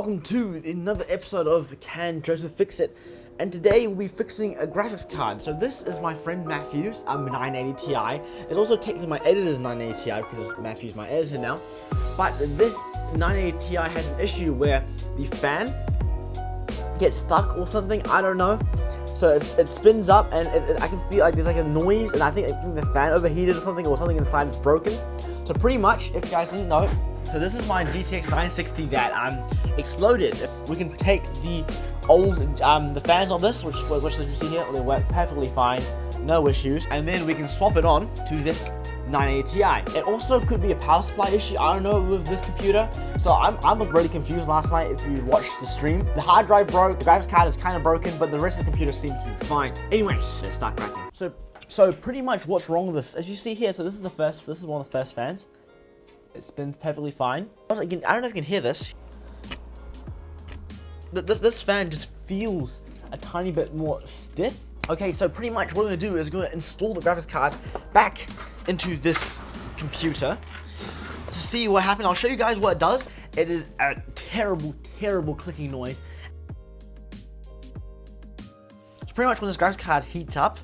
welcome to another episode of Can Joseph Fix It? And today we'll be fixing a graphics card. So this is my friend Matthew's 980 Ti. It's also technically my editor's 980 Ti because Matthew's my editor now. But this 980 Ti has an issue where the fan gets stuck or something, I don't know. So it spins up and I can feel like there's like a noise, and I think the fan overheated or something inside is broken. So pretty much, if you guys didn't know, so this is my GTX 960 that exploded. We can take the old the fans on this, which as you see here, they work perfectly fine, no issues, and then we can swap it on to this 980 Ti. It also could be a power supply issue, I don't know, with this computer. So I was really confused last night if you watched the stream. The hard drive broke, the graphics card is kind of broken, but the rest of the computer seems to be fine. Anyways, let's start cracking. So pretty much what's wrong with this, as you see here, so this is one of the first fans. It spins perfectly fine. Also, again, I don't know if you can hear this. This fan just feels a tiny bit more stiff. Okay, so pretty much what we're gonna do is we're gonna install the graphics card back into this computer to see what happened. I'll show you guys what it does. It is a terrible, terrible clicking noise. So pretty much when this graphics card heats up,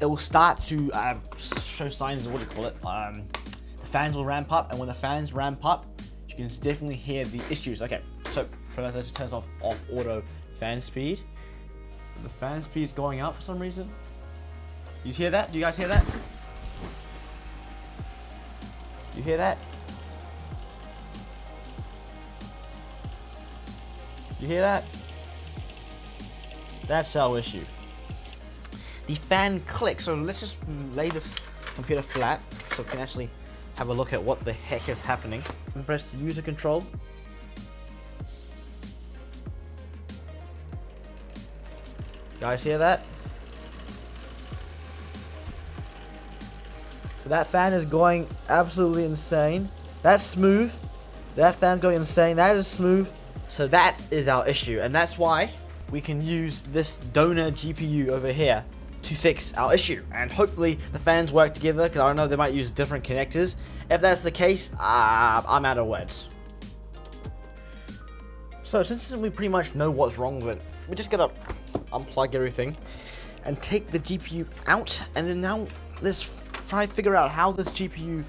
it will start to show signs of the fans will ramp up, and when the fans ramp up, you can definitely hear the issues. Okay, so pretty much that just turns off auto fan speed. The fan speed is going up for some reason. You hear that? Do you guys hear that? You hear that? You hear that? That's our issue. The fan clicks, so let's just lay this computer flat so we can actually have a look at what the heck is happening. And press the user control. Guys hear that? So that fan is going absolutely insane. That's smooth. That fan's going insane. That is smooth. So that is our issue, and that's why we can use this donor GPU over here to fix our issue. And hopefully the fans work together, because I don't know, they might use different connectors. If that's the case, I'm out of words. So since we pretty much know what's wrong with it, we just gotta unplug everything and take the GPU out, and then now let's try to figure out how this GPU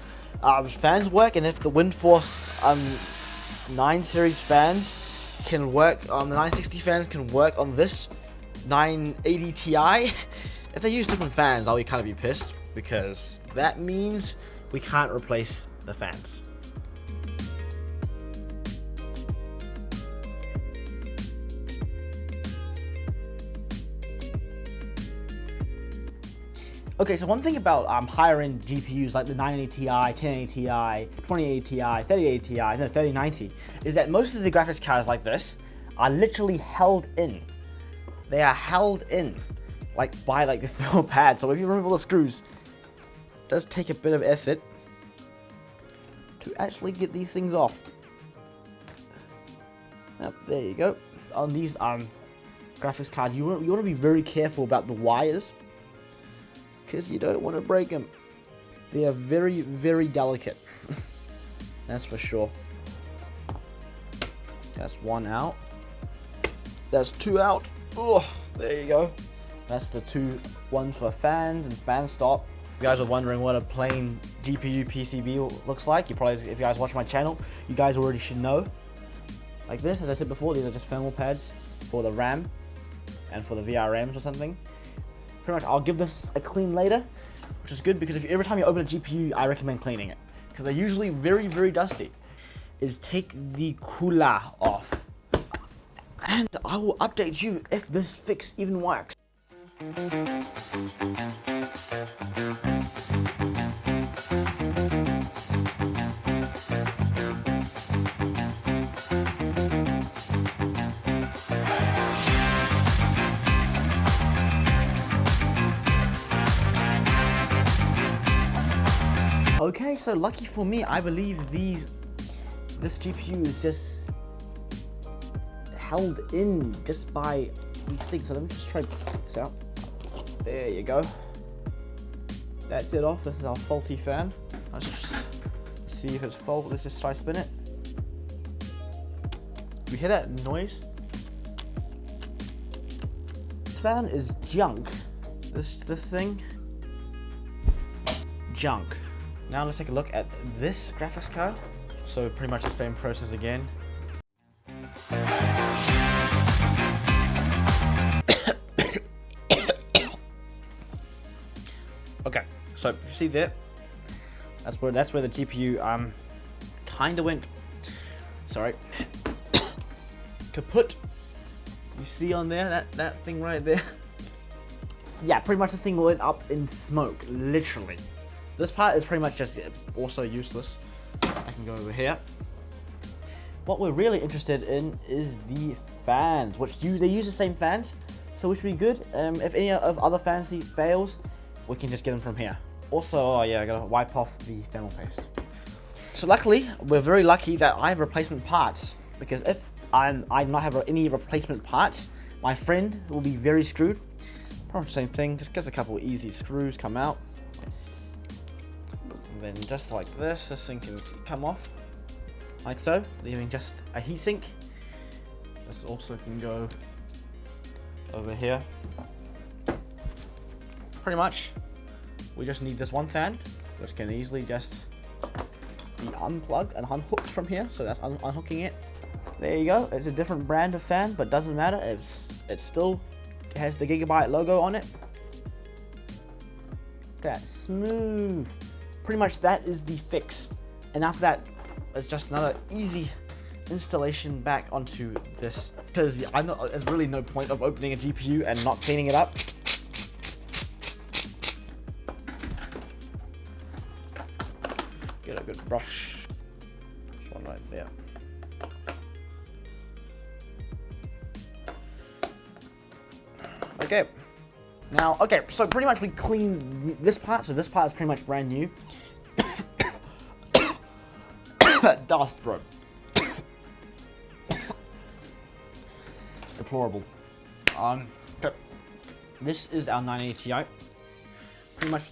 fans work, and if the WindForce 9 series fans can work on the 960 fans can work on this 980 Ti. If they use different fans, I'll kind of be pissed, because that means we can't replace the fans. Okay, so one thing about higher end GPUs like the 980 Ti, 1080 Ti, 2080 Ti, 3080 Ti, no, 3090, is that most of the graphics cards like this are literally held in. They are held in, like by the thermal pad. So if you remove all the screws, it does take a bit of effort to actually get these things off. Yep, there you go. On these graphics cards, you want to be very careful about the wires, because you don't want to break them. They are very, very delicate. That's for sure. That's one out. That's two out. Oh, there you go. That's the two ones for fans and fan stop. If you guys are wondering what a plain GPU PCB looks like, if you guys watch my channel, you guys already should know. Like this, as I said before, these are just thermal pads for the RAM and for the VRMs or something. Pretty much, I'll give this a clean later, which is good, because every time you open a GPU, I recommend cleaning it, because they're usually very, very dusty. Is take the cooler off, and I will update you if this fix even works. Okay, so lucky for me, I believe this GPU is just held in just by these things. So let me just try to put this out. There you go. That's it off. This is our faulty fan. Let's just see if it's fault. Let's just try spin it. You hear that noise? This fan is junk. This thing, junk. Now let's take a look at this graphics card. So pretty much the same process again. Okay, so you see there, that's where the GPU kinda went. Sorry, kaput. You see on there that thing right there. Yeah, pretty much this thing went up in smoke, literally. This part is pretty much just also useless. I can go over here. What we're really interested in is the fans, which they use the same fans, so which would be good. If any of other fans fails, we can just get them from here. Also, oh yeah, I gotta wipe off the thermal paste. So luckily, we're very lucky that I have replacement parts, because if I not have any replacement parts, my friend will be very screwed. Probably the same thing, just gets a couple of easy screws come out. And then just like this thing can come off, like so, leaving just a heatsink. This also can go over here. Pretty much, we just need this one fan, which can easily just be unplugged and unhooked from here. So that's unhooking it. There you go. It's a different brand of fan, but doesn't matter. It's still has the Gigabyte logo on it. That smooth. Pretty much that is the fix. And after that, it's just another easy installation back onto this. Because I know there's really no point of opening a GPU and not cleaning it up. Get a good brush. This one right there. Okay. Now, okay, so pretty much we cleaned this part, so this part is pretty much brand new. Dust, bro. Deplorable. Okay. This is our 980 Ti. Pretty much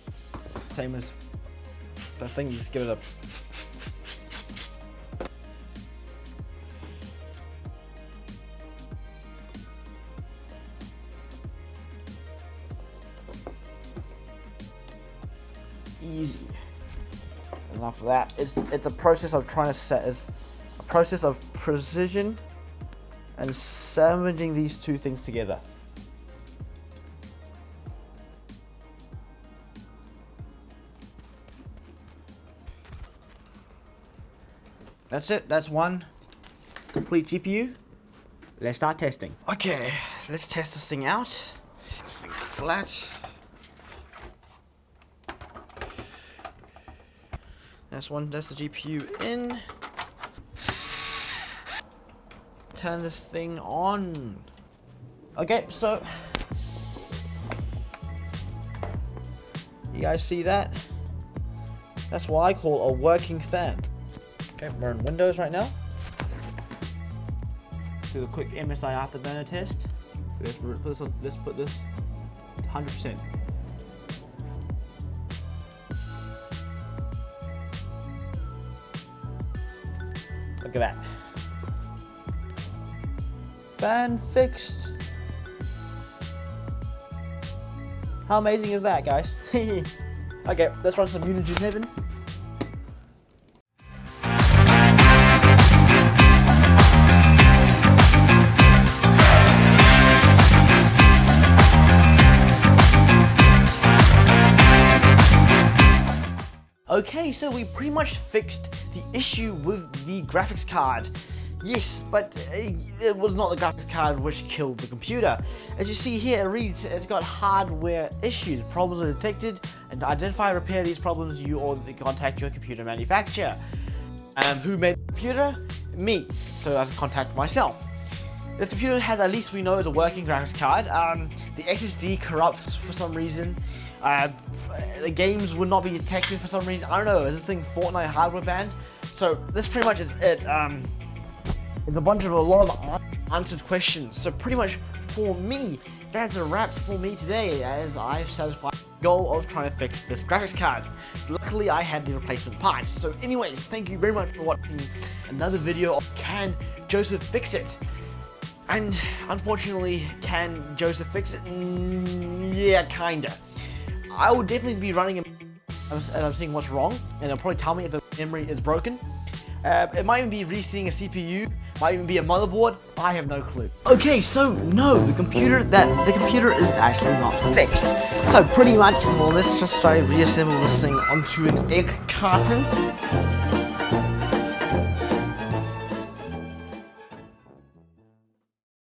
same as the thing, you just give it a easy. Enough of that. It's a process of trying to set as a process of precision and sandwiching these two things together. That's it. That's one complete GPU. Let's start testing. Okay, let's test this thing out. This thing flat. That's the GPU in. Turn this thing on. Okay, so you guys see that? That's what I call a working fan. Okay, we're in Windows right now. Do the quick MSI Afterburner test. Let's put this 100%. Look at that. Fan fixed. How amazing is that, guys? Okay, let's run some Unity Heaven. Okay, so we pretty much fixed the issue with the graphics card. Yes, but it was not the graphics card which killed the computer. As you see here, it reads it's got hardware issues. Problems are detected, and to identify and repair these problems, you or contact your computer manufacturer. Who made the computer? Me. So I contact myself. This computer has, at least we know, is a working graphics card. The SSD corrupts for some reason. The games would not be detected for some reason. I don't know, is this thing Fortnite hardware banned? So this pretty much is it. It's a lot of unanswered questions. So pretty much for me. That's a wrap for me today, as I've satisfied the goal of trying to fix this graphics card. Luckily, I had the replacement parts. So anyways, thank you very much for watching another video of Can Joseph Fix It? And unfortunately, can Joseph fix it? Yeah, kinda. I will definitely be running as I'm seeing what's wrong, and it'll probably tell me if the memory is broken. It might even be reseeing a CPU, might even be a motherboard. I have no clue. Okay, so no, the computer is actually not fixed. So pretty much, well, let's just try to reassemble this thing onto an egg carton.